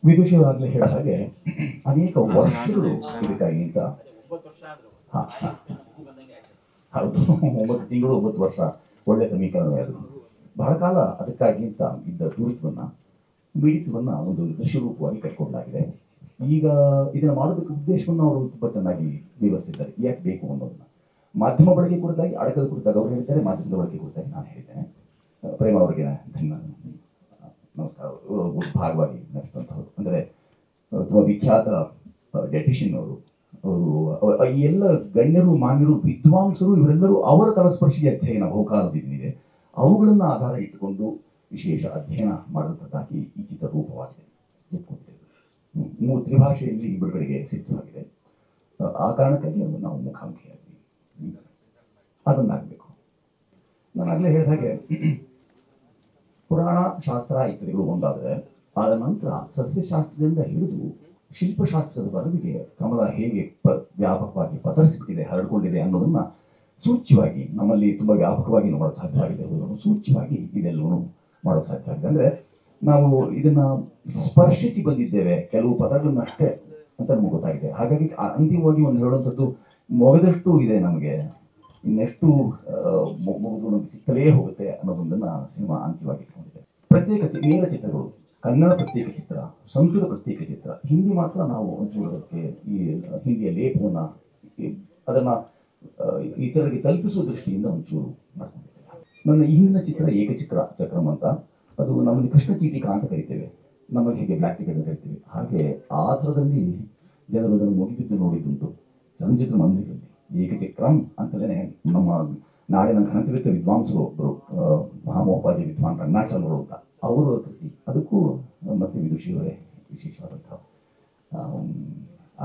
ವಿದುಷಿಯವರಾಗಲೇ ಹೇಳಿದ ಹಾಗೆ ಅನೇಕ ವರ್ಷಗಳು ಇದಕ್ಕಾಗಿ ಅಂತ. ಹೌದು, 9 ತಿಂಗಳು 9 ವರ್ಷ ಒಳ್ಳೆ ಸಮೀಕರಣವೇ ಅದು. ಬಹಳ ಕಾಲ ಅದಕ್ಕಾಗಿ ಅಂತ ಇದ್ದ ತುಡಿತವನ್ನ ಮಿಡಿತವನ್ನ ಒಂದು ದೃಶ್ಯರೂಪವಾಗಿ ಕಟ್ಕೊಡಲಾಗಿದೆ. ಈಗ ಇದನ್ನು ಮಾಡೋದಕ್ಕೆ ಉದ್ದೇಶವನ್ನು ಅವರು ತುಂಬ ಚೆನ್ನಾಗಿ ವಿವರಿಸಿದ್ದಾರೆ, ಯಾಕೆ ಬೇಕು ಅನ್ನೋದನ್ನ. ಮಾಧ್ಯಮ ಬಳಕೆ ಕುರಿತಾಗಿ, ಅಡಕದ ಕುರಿತಾಗಿ ಅವರು ಹೇಳಿದ್ದಾರೆ, ಮಾಧ್ಯಮದ ಬಳಕೆ ಕುರಿತಾಗಿ ನಾನು ಹೇಳಿದ್ದೇನೆ. ಪ್ರೇಮ ಅವರಿಗೆ ನಮಸ್ಕಾರ. ಒಂದು ಭಾಗವಾಗಿ ನಡೆಸಿದಂಥವ್ರು ಅಂದರೆ ತುಂಬ ವಿಖ್ಯಾತ ಡೆಟಿಷಿಯನ್ ಅವರು. ಈ ಎಲ್ಲ ಗಣ್ಯರು, ಮಾನ್ಯರು, ವಿದ್ವಾಂಸರು ಇವರೆಲ್ಲರೂ ಅವರ ತಲಸ್ಪರ್ಶಿ ಅಧ್ಯಯನ ಬಹುಕಾಲದಿದೆ, ಅವುಗಳನ್ನು ಆಧಾರ ಇಟ್ಟುಕೊಂಡು ವಿಶೇಷ ಅಧ್ಯಯನ ಮಾಡಿದಂಥದ್ದಾಗಿ ಈ ಚಿತ್ರ ರೂಪವಾಗಿದೆ. ತ್ರಿಭಾಷೆಯಲ್ಲಿ ಬಿಡುಗಡೆಗೆ ಸಿದ್ಧವಾಗಿದೆ. ಆ ಕಾರಣಕ್ಕಾಗಿ ನಾವು ಮುಖಾಮುಖಿಯಾಗಿ ಅದನ್ನಾಗಬೇಕು. ನಾನಾಗಲೇ ಹೇಳಿದ ಹಾಗೆ ಪುರಾಣ ಶಾಸ್ತ್ರ ಇತ್ಯಾದಿಗಳು ಒಂದಾದರೆ, ಆದ ನಂತರ ಸಸ್ಯಶಾಸ್ತ್ರದಿಂದ ಹಿಡಿದು ಶಿಲ್ಪಶಾಸ್ತ್ರದವರೆಗೆ ಕಮಲ ಹೇಗೆ ವ್ಯಾಪಕವಾಗಿ ಪಸರಿಸಿಬಿಟ್ಟಿದೆ, ಹರಡಿಕೊಂಡಿದೆ ಅನ್ನೋದನ್ನ ಸೂಚ್ಯವಾಗಿ ನಮ್ಮಲ್ಲಿ ತುಂಬ ವ್ಯಾಪಕವಾಗಿ ನೋಡೋಕೆ ಸಾಧ್ಯವಾಗಿದೆ. ಸೂಚ್ಯವಾಗಿ ಇದೆಲ್ಲವೂ ಮಾಡೋಕೆ ಸಾಧ್ಯವಾಗಿದೆ. ಅಂದರೆ ನಾವು ಇದನ್ನ ಸ್ಪರ್ಶಿಸಿ ಬಂದಿದ್ದೇವೆ, ಕೆಲವು ಪದಗಳನ್ನಷ್ಟೇ ಅಂತ ನಮ್ಗೆ ಗೊತ್ತಾಗಿದೆ. ಹಾಗಾಗಿ ಅಂತಿಮವಾಗಿ ಒಂದು ಹೇಳುವಂಥದ್ದು ಮೊಗದಷ್ಟು ಇದೆ ನಮಗೆ, ಇನ್ನೆಷ್ಟು ಮುಗಿದು ನಮಗೆ ಸಿಕ್ಕಲೇ ಹೋಗುತ್ತೆ ಅನ್ನೋದೊಂದನ್ನು ಸಿನಿಮಾ ಅಂತಿಮವಾಗಿ ಇಟ್ಕೊಂಡಿದೆ. ಪ್ರತ್ಯೇಕ ನೇರ ಚಿತ್ರಗಳು, ಕನ್ನಡ ಪ್ರತ್ಯೇಕ ಚಿತ್ರ, ಸಂಸ್ಕೃತ ಪ್ರತ್ಯೇಕ ಚಿತ್ರ, ಹಿಂದಿ ಮಾತ್ರ ನಾವು ಒಂಚೂರಕ್ಕೆ ಈ ಹಿಂದಿಯ ಲೇಪವನ್ನು ಅದನ್ನು ಇತರರಿಗೆ ತಲುಪಿಸುವ ದೃಷ್ಟಿಯಿಂದ ಒಂಚೂರು ಮಾಡ್ಕೊಂಡಿದ್ದೇವೆ. ನನ್ನ ಈ ಹಿಂದಿನ ಚಿತ್ರ ಏಕಚಿತ್ರ ಚಕ್ರಮ್ ಅಂತ, ಅದು ನಮ್ಮಲ್ಲಿ ಕೃಷ್ಣ ಚೀಟಿಕಾ ಅಂತ ಕರಿತೇವೆ, ನಮಗೆ ಹೇಗೆ ಬ್ಲ್ಯಾಕ್ ಟಿಕೆಟ್ ಅಂತ ಕರಿತೀವಿ ಹಾಗೆ ಆ ಥರದಲ್ಲಿ ಜನರು ಅದನ್ನು ಮುಗಿಬಿದ್ದು ನೋಡಿದ್ದುಂಟು ಚಲನಚಿತ್ರ ಮಂದಿರದಲ್ಲಿ. ಏಕಚಕ್ರಂ ಅಂತಲೇ ನಮ್ಮ ನಾಡಿನ ಘನತಿವಿತ್ತ ವಿದ್ವಾಂಸರು ಒಬ್ಬರು, ಮಹಾಮಹೋಪಾಧ್ಯಾಯ ವಿದ್ವಾನ್ ರಂಗನಾಥರು ಅಂತ, ಅವರು ಕೃತಿ. ಅದಕ್ಕೂ ಮತ್ತೆ ವಿದುಷಿಯವರೇ ವಿಶೇಷವಾದಂಥ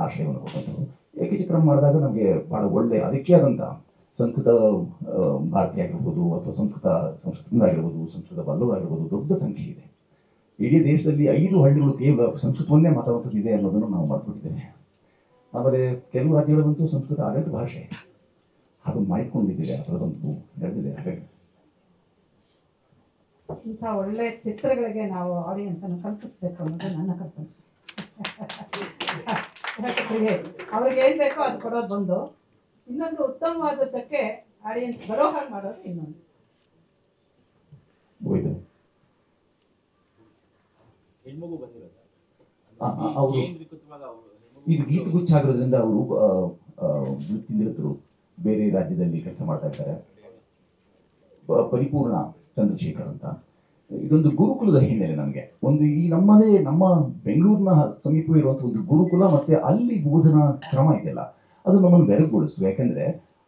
ಆಶ್ರಯವನ್ನು ಕೊಟ್ಟಂಥವ್ರು. ಏಕಚಕ್ರಂ ಮಾಡಿದಾಗ ನಮಗೆ ಬಹಳ ಒಳ್ಳೆಯ ಅದಕ್ಕೆ ಆದಂಥ ಸಂಸ್ಕೃತ ಭಾರತಿ ಆಗಿರ್ಬೋದು, ಅಥವಾ ಸಂಸ್ಕೃತದಿಂದ ಆಗಿರ್ಬೋದು, ಸಂಸ್ಕೃತ ಬಲ್ಲವರಾಗಿರ್ಬೋದು, ದೊಡ್ಡ ಸಂಖ್ಯೆ ಇದೆ. ಇಡೀ ದೇಶದಲ್ಲಿ 5 ಹಳ್ಳಿಗಳು ಕೇವಲ ಸಂಸ್ಕೃತವನ್ನೇ ಮಾತಾಡುವಂಥದ್ದಿದೆ ಅನ್ನೋದನ್ನು ನಾವು ಮರೆತುಬಿಟ್ಟಿದ್ದೇವೆ. ಆಮೇಲೆ ಕೆಲವು ರಾಜ್ಯಗಳಂತೂ ಸಂಸ್ಕೃತ ಆಡಳಿತ ಭಾಷೆ, ಅದನ್ನು ಮಾಡಿಕೊಂಡಿದ್ದೇವೆ, ಅದರದೊಂದು ನಡೆದಿದೆ. ಹಾಗಾಗಿ ಇಂಥ ಒಳ್ಳೆ ಚಿತ್ರಗಳಿಗೆ ನಾವು ಆಡಿಯನ್ಸ್ ಅನ್ನು ಕಲ್ಪಿಸ್ಬೇಕು ಅನ್ನೋದು ನನ್ನ ಕಲ್ಪನೆ. ಅವ್ರಿಗೆ ಏನ್ ಬೇಕೋ ಅದು ಕೊಡೋದು ಒಂದು, ಇನ್ನೊಂದು ಉತ್ತಮವಾದದ್ದಕ್ಕೆ ಆಡಿಯನ್ಸ್ ಬರೋ ಹಾಗೆ ಮಾಡೋದು ಇನ್ನೊಂದು. ಇದು ಗೀತಗುಚ್ಛ ಆಗಿರೋದ್ರಿಂದ ಅವರು ವೃತ್ತಿನಿರತರು, ಬೇರೆ ರಾಜ್ಯದಲ್ಲಿ ಕೆಲಸ ಮಾಡ್ತಾ ಇದ್ದಾರೆ. ಪರಿಪೂರ್ಣ ಚಂದ್ರಶೇಖರ್ ಅಂತ. ಇದೊಂದು ಗುರುಕುಲದ ಹಿನ್ನೆಲೆ ನಮಗೆ ಒಂದು ಈ ನಮ್ಮ ಬೆಂಗಳೂರಿನ ಸಮೀಪ ಇರುವಂಥ ಒಂದು ಗುರುಕುಲ, ಮತ್ತೆ ಅಲ್ಲಿ ಬೋಧನಾ ಕ್ರಮ ಇದೆಯಲ್ಲ ಅದು ನಮ್ಮನ್ನು ಬೆರಗುಗೊಳಿಸ್ತು. ಯಾಕೆಂದ್ರೆ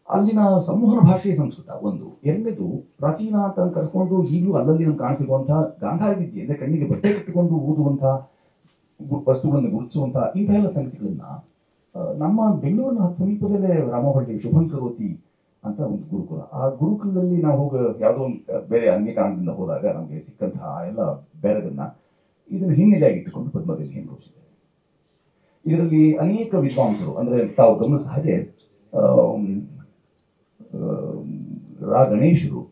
ಅಲ್ಲಿನ ಸಂವಹನ ಭಾಷೆಯ ಸಂಸ್ಕೃತ ಒಂದು, ಎರಡನೇದು ಪ್ರಾಚೀನ ಅಂತ ಕರ್ಕೊಂಡು ಈಗಲೂ ಅಲ್ಲಲ್ಲಿ ನಮ್ಗೆ ಕಾಣಿಸಿರುವಂತಹ ಗಾಂಧಾರ ವಿದ್ಯೆ ಅಂದರೆ ಕಣ್ಣಿಗೆ ಬಟ್ಟೆ ಕಟ್ಟಿಕೊಂಡು ಓದುವಂತಹ ವಸ್ತುಗಳನ್ನು ಗುರುತಿಸುವಂತಹ ಇಂಥ ಎಲ್ಲ ಸಂಗತಿಗಳನ್ನ ನಮ್ಮ ಬೆಂಗಳೂರಿನ ಸಮೀಪದಲ್ಲೇ ರಾಮಹಳ್ಳಿ ಶುಭಂಕರೋತಿ ಅಂತ ಒಂದು ಗುರುಕುಲ, ಆ ಗುರುಕುಲದಲ್ಲಿ ನಾವು ಯಾವುದೋ ಒಂದು ಬೇರೆ ಅನ್ಯ ಕಾರಣದಿಂದ ಹೋದಾಗ ನಮಗೆ ಸಿಕ್ಕಂತಹ ಎಲ್ಲ ಬೆರಗನ್ನ ಇದನ್ನು ಹಿನ್ನೆಲೆಯಾಗಿಟ್ಟುಕೊಂಡು ಪದ್ಮದಲ್ಲಿ ರೂಪಿಸಿದ್ದಾರೆ. ಇದರಲ್ಲಿ ಅನೇಕ ವಿದ್ವಾಂಸರು, ಅಂದರೆ ತಾವು ಗಮನಿಸಿದ ಹಾಗೆ ರಾ ಗಣೇಶರು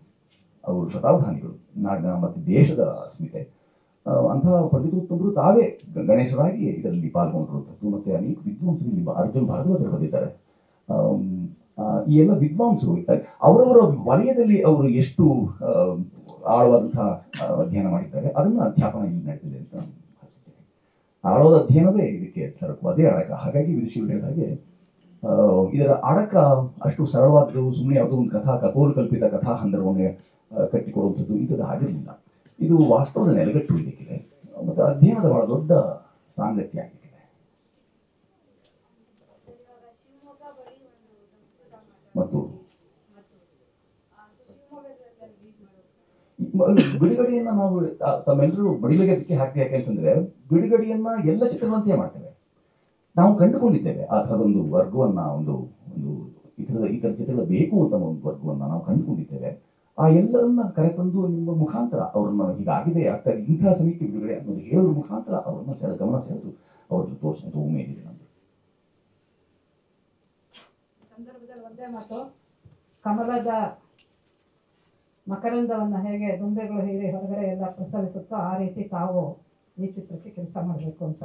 ಅವರು ಶತಾವಧಾನಿಗಳು, ನಾಡಿನ ಮತ್ತು ದೇಶದ ಅಸ್ಮಿತೆ, ಅಂತಹ ಪಂಡಿತೋತ್ತಮರು ತಾವೇ ಗಣೇಶರಾಗಿ ಇದರಲ್ಲಿ ಪಾಲ್ಗೊಂಡಿರುವಂಥದ್ದು. ಮತ್ತು ಅನೇಕ ವಿದ್ವಾಂಸರು ಇಲ್ಲಿ ಅರ್ಜುನ್ ಭಾರದ್ವಾಜರು ಬಂದಿದ್ದಾರೆ. ಈ ಎಲ್ಲ ವಿದ್ವಾಂಸರು ಅವರವರ ವಲಯದಲ್ಲಿ ಅವರು ಎಷ್ಟು ಆಳವಾದಂತಹ ಅಧ್ಯಯನ ಮಾಡಿದ್ದಾರೆ ಅದನ್ನು ಅಧ್ಯಾಪನ ಇಲ್ಲಿ ನಡೀತಿದೆ ಅಂತ ಭಾವಿಸುತ್ತೇನೆ. ಆಳವಾದ ಅಧ್ಯಯನವೇ ಇದಕ್ಕೆ ಸರಕು, ಅದೇ ಅಡಕ. ಹಾಗಾಗಿ ವಿದುಷಿಗಳು ಹೇಳಿದ ಹಾಗೆ ಇದರ ಅಡಕ ಅಷ್ಟು ಸರಳವಾದ್ದು, ಸುಮ್ಮನೆ ಯಾವುದೋ ಒಂದು ಕಪೋಲ ಕಲ್ಪಿತ ಕಥಾ ಹಂದರವನ್ನೇ ಕಟ್ಟಿಕೊಡುವಂಥದ್ದು ಇಂಥದ್ದು ಆಗಿರಲಿಲ್ಲ. ಇದು ವಾಸ್ತವದ ನೆಲೆಗಟ್ಟು ಇದಕ್ಕಿದೆ ಮತ್ತು ಅಧ್ಯಯನದ ಬಹಳ ದೊಡ್ಡ ಸಾಂಗತ್ಯ ಆಗಿದೆ. ಮತ್ತು ಬಿಡುಗಡೆಯನ್ನ ನಾವು ತಮ್ಮೆಲ್ಲರೂ ಬಡಿಲಿಗೆ ಅದಕ್ಕೆ ಹಾಕಿ, ಯಾಕೆ ಅಂತಂದ್ರೆ ಬಿಡುಗಡೆಯನ್ನ ಎಲ್ಲ ಚಿತ್ರಗಳಂತೆಯೇ ಮಾಡ್ತೇವೆ. ನಾವು ಕಂಡುಕೊಂಡಿದ್ದೇವೆ ಆ ಥರದೊಂದು ವರ್ಗವನ್ನ, ಒಂದು ಈ ಥರ ಚಿತ್ರಗಳು ಬೇಕು ಅಂತ ಒಂದು ವರ್ಗವನ್ನ ನಾವು ಕಂಡುಕೊಂಡಿದ್ದೇವೆ. ಆ ಎಲ್ಲರನ್ನ ಕರೆತಂದು ನಿಮ್ಮ ಮುಖಾಂತರ ಅವ್ರನ್ನ ಹೀಗಾಗಿದೆ, ಆಗ್ತಾರೆ, ಇಂತಹ ಸಮಯಕ್ಕೆ ಬಿಡುಗಡೆ ಅನ್ನೋದು ಹೇಳೋದ್ರ ಮುಖಾಂತರ ಅವ್ರನ್ನ ಗಮನ ಸೆಳೆದು ಅವ್ರನ್ನ ತೋರಿಸುವಂತ ಉಮೇದಿದೆ ನಮ್ದು. ಸಂದರ್ಭದಲ್ಲಿ ಒಂದೇ ಮಾತು, ಕಮಲದ ಮಕರಂದವನ್ನು ಹೇಗೆ ದುಂಬೆಗಳು ಹೇಗೆ ಹೊರಗಡೆ ಎಲ್ಲ ಪ್ರಸರಿಸುತ್ತೋ ಆ ರೀತಿ ತಾವು ಈ ಚಿತ್ರಕ್ಕೆ ಕೆಲಸ ಮಾಡಬೇಕು ಅಂತ.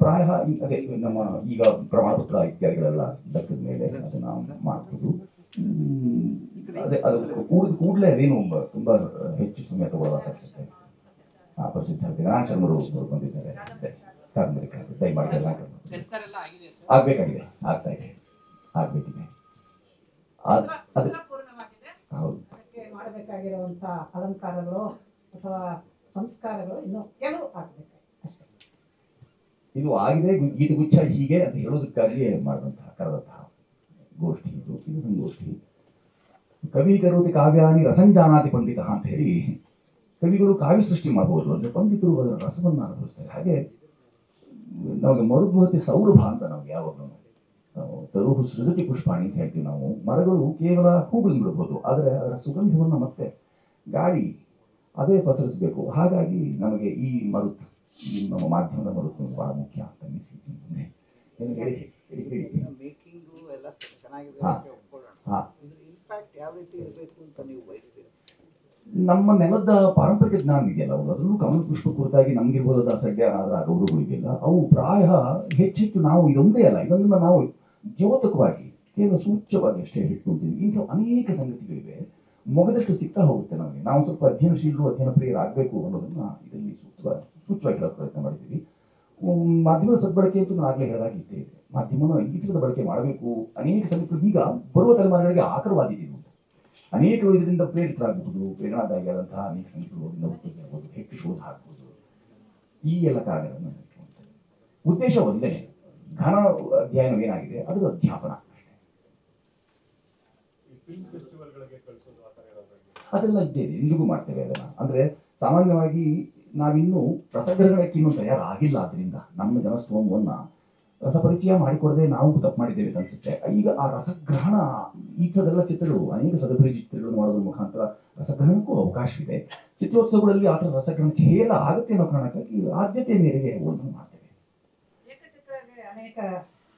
ಪ್ರಾಯ ಅದೇ ನಮ್ಮ ಈಗ ಪ್ರಮಾಣ ಪತ್ರ ಇತ್ಯಾದಿಗಳೆಲ್ಲ ದಕ್ಕದ ಮೇಲೆ ಅದನ್ನ ಮಾಡ್ಬೋದು. ಅದೇ ಅದು ಕೂಡಲೇ ಅದೇನು ತುಂಬಾ ಹೆಚ್ಚು ಸಮಯ ತಗೊಳ್ಳೋದಾಗ್ತದೆ. ಪ್ರಸಿದ್ಧ ನಾರಾಯಣ ಶರ್ಮರು ಬಂದಿದ್ದಾರೆ ಕಾದಂಬರಿ ದಯಮಾಡಿ ಆಗ್ಬೇಕಾಗಿದೆ, ಆಗ್ತಾ ಇದೆ, ಆಗ್ಬೇಕಿದೆ. ಹೌದು, ಅದಕ್ಕೆ ಮಾಡಬೇಕಾಗಿರುವಂತ ಅಲಂಕಾರಗಳು ಅಥವಾ ಸಂಸ್ಕಾರಗಳು ಇನ್ನು ಕೆಲವು ಆಗ್ಬೇಕು ಅಷ್ಟೇ. ಇದು ಆಗಿದೆ ಗೀತಗುಚ್ಛ ಹೀಗೆ ಅಂತ ಹೇಳೋದಕ್ಕಾಗಿಯೇ ಮಾಡಿದಂತಹ ಕರೆದಂತಹ ಗೋಷ್ಠಿ ಇದು ಸಂಗೋಷ್ಠಿ. ಕವಿ ಕರೋತಿ ಕಾವ್ಯಾನಿ ರಸಂಜಾನಾತಿ ಪಂಡಿತ ಅಂತ ಹೇಳಿ ಕವಿಗಳು ಕಾವ್ಯ ಸೃಷ್ಟಿ ಮಾಡಬಹುದು, ಅಂದ್ರೆ ಪಂಡಿತರು ಅದರ ರಸವನ್ನ ಅನುಭವಿಸ್ತಾರೆ. ಹಾಗೆ ನಮಗೆ ಮರುದ್ಭವತಿ ಸೌರಭ ಅಂತ ನಾವು ಯಾವಾಗಲೂ ತರುಹು ಸೃಜತಿ ಪುಷ್ಪಾಣಿ ಅಂತ ಹೇಳ್ತೀವಿ ನಾವು. ಮರಗಳು ಕೇವಲ ಹೂಗಳನ್ನು ಬಿಡಬಹುದು, ಆದರೆ ಅದರ ಸುಗಂಧವನ್ನು ಮತ್ತೆ ಗಾಳಿ ಅದೇ ಪಸರಿಸಬೇಕು. ಹಾಗಾಗಿ ನಮಗೆ ಈ ಮರುತ್, ಈ ನಮ್ಮ ಮಾಧ್ಯಮದ ಮರುತ್ ಬಹಳ ಮುಖ್ಯ ಅಂತ ಅನಿಸಿದೆ. ಏನು ಹೇಳಿ ಮೇಕಿಂಗು ಎಲ್ಲ ಚೆನ್ನಾಗಿದೆ, ಹಾಂ, ಇಂಪ್ಯಾಕ್ಟ್ ಯಾವ ರೀತಿ ಇರಬೇಕು ಅಂತ ನೀವು ಬಯಸ್ತೀರಾ? ನಮ್ಮ ನೆಲದ ಪಾರಂಪರಿಕ ಜ್ಞಾನ ಇದೆಯಲ್ಲ, ಅದರಲ್ಲೂ ಕಮಲ ಪುಷ್ಪ ಕುರಿತಾಗಿ ನಮ್ಗಿರ್ಬೋದಾದ ಸಡ್ಯಾನಾದ ಗೌರವಗಳಿಗೆಲ್ಲ ಅವು ಪ್ರಾಯ ಹೆಚ್ಚೆಚ್ಚು ನಾವು ಇದೊಂದೇ ಅಲ್ಲ, ಇದೊಂದನ್ನು ನಾವು ದ್ಯೋತಕವಾಗಿ ಕೇವಲ ಸೂಚ್ಯವಾಗಿ ಅಷ್ಟೇ ಇಟ್ಕೊಳ್ತೀವಿ. ಇಂಥ ಅನೇಕ ಸಂಗತಿಗಳಿವೆ, ಮೊಗದಷ್ಟು ಸಿಗ್ತಾ ಹೋಗುತ್ತೆ ನಮಗೆ. ನಾವು ಸ್ವಲ್ಪ ಅಧ್ಯಯನಶೀಲರು, ಅಧ್ಯಯನ ಪ್ರಿಯರಾಗಬೇಕು ಅನ್ನೋದನ್ನ ಇದರಲ್ಲಿ ಸೂಚ್ಯವಾಗಿ ಹೇಳೋಕೆ ಪ್ರಯತ್ನ ಮಾಡಿದ್ದೀವಿ. ಮಾಧ್ಯಮದ ಸದ್ಬಳಕೆ ಅಂತೂ ನಾನು ಆಗಲೇ ಹೇಳಿದಾಗ ಇದ್ದೇ ಇದೆ. ಮಾಧ್ಯಮನ ಈ ಥರದ ಬಳಕೆ ಮಾಡಬೇಕು. ಅನೇಕ ಸಂಗತಿಗಳು ಈಗ ಬರುವ ತಲೆಮಾರುಗಳಿಗೆ ಆಕರವಾದಿದ್ದು, ಅನೇಕರು ಇದರಿಂದ ಪ್ರೇರಿತರಾಗಬಹುದು, ಪ್ರೇರಣಾದಾಯಿಯಾದಂತಹ ಅನೇಕ ಸಂಗತಿಗಳು ಆಗ್ಬೋದು, ಹೆಚ್ಚು ಶೋಧ ಆಗ್ಬೋದು. ಈ ಎಲ್ಲ ಕಾರಣಗಳನ್ನು ಉದ್ದೇಶ ಒಂದೇ, ಘನ ಅಧ್ಯಯನ ಏನಾಗಿದೆ ಅದರ ಅಧ್ಯಾಪನ ಅದೆಲ್ಲ ಇದ್ದೇ ಇದೆ, ಇಂದಿಗೂ ಮಾಡ್ತೇವೆ ಅದನ್ನ. ಅಂದ್ರೆ ಸಾಮಾನ್ಯವಾಗಿ ನಾವಿನ್ನೂ ರಸಗ್ರಹಣಕ್ಕೆ ಇನ್ನೂ ತಯಾರಾಗಿಲ್ಲ. ಆದ್ರಿಂದ ನಮ್ಮ ಜನಸ್ತೋಮವನ್ನ ರಸಪರಿಚಯ ಮಾಡಿಕೊಡದೆ ನಾವು ತಪ್ಪು ಮಾಡಿದ್ದೇವೆ ಅಂತ ಅನ್ಸುತ್ತೆ. ಈಗ ಆ ರಸಗ್ರಹಣ ಈ ಥರದೆಲ್ಲ ಚಿತ್ರಗಳು, ಅನೇಕ ಸದಭಿರುಚಿ ಚಿತ್ರಗಳನ್ನು ಮಾಡೋದ್ರ ಮುಖಾಂತರ ರಸಗ್ರಹಣಕ್ಕೂ ಅವಕಾಶವಿದೆ. ಚಿತ್ರೋತ್ಸವಗಳಲ್ಲಿ ಆ ಥರ ರಸಗ್ರಹಣ ಹೇಳ ಆಗುತ್ತೆ ಅನ್ನೋ ಕಾರಣಕ್ಕಾಗಿ ಆದ್ಯತೆ ಮೇರೆಗೆ ಒಂದು ಮಾಡ್ತೇವೆ. ಏಕಚಿತ್ರಕ್ಕೆ ಅನೇಕ